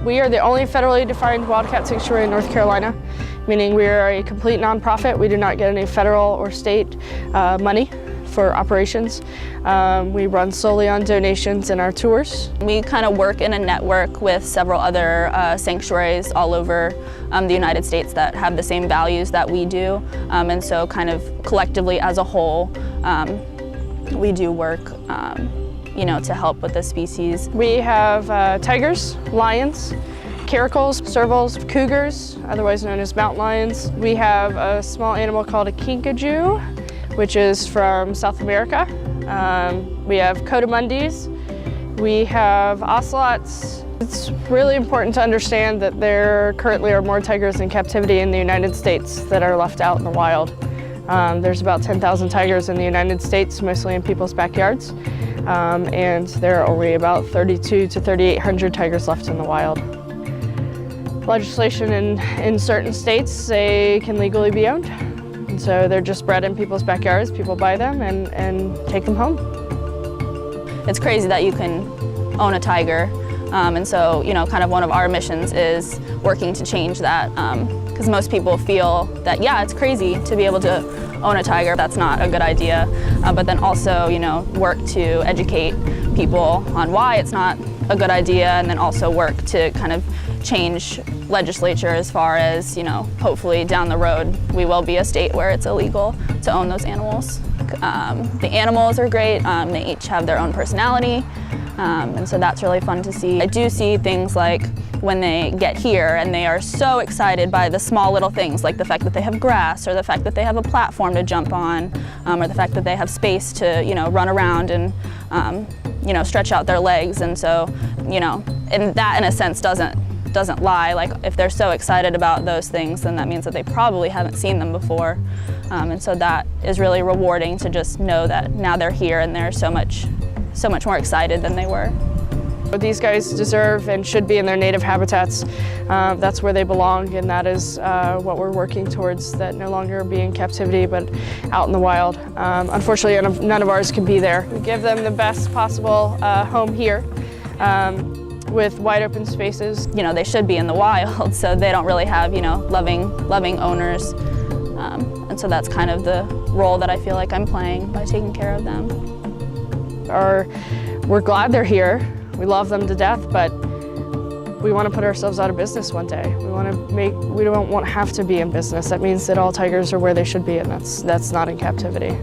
We are the only federally defined wildcat sanctuary in North Carolina, meaning we are a complete nonprofit. We do not get any federal or state money for operations. We run solely on donations in our tours. We kind of work in a network with several other sanctuaries all over the United States that have the same values that we do. And so kind of collectively as a whole, we do work to help with the species. We have tigers, lions, caracals, servals, cougars, otherwise known as mountain lions. We have a small animal called a kinkajou, which is from South America. We have coatimundis. We have ocelots. It's really important to understand that there currently are more tigers in captivity in the United States that are left out in the wild. There's about 10,000 tigers in the United States, mostly in people's backyards. And there are only about 3,200 to 3,800 tigers left in the wild. Legislation in certain states they can legally be owned. And so they're just bred in people's backyards. People buy them and take them home. It's crazy that you can own a tiger. And so, kind of one of our missions is working to change that. Because most people feel that, yeah, it's crazy to be able to own a tiger. That's not a good idea. But then also, work to educate people on why it's not a good idea, and then also work to kind of change legislature as far as, hopefully down the road we will be a state where it's illegal to own those animals. The animals are great. They each have their own personality. And so that's really fun to see. I do see things like when they get here and they are so excited by the small little things, like the fact that they have grass, or the fact that they have a platform to jump on, or the fact that they have space to, run around and, stretch out their legs. And so, and that in a sense doesn't lie. Like if they're so excited about those things, then that means that they probably haven't seen them before. And so that is really rewarding to just know that now they're here and they're so much more excited than they were. These guys deserve and should be in their native habitats. That's where they belong, and that is what we're working towards, that no longer be in captivity but out in the wild. Unfortunately, none of ours can be there. We give them the best possible home here with wide open spaces. They should be in the wild, so they don't really have, loving owners. And so that's kind of the role that I feel like I'm playing by taking care of them. We're glad they're here. We love them to death, but we want to put ourselves out of business one day. We don't want to have to be in business. That means that all tigers are where they should be, and that's not in captivity.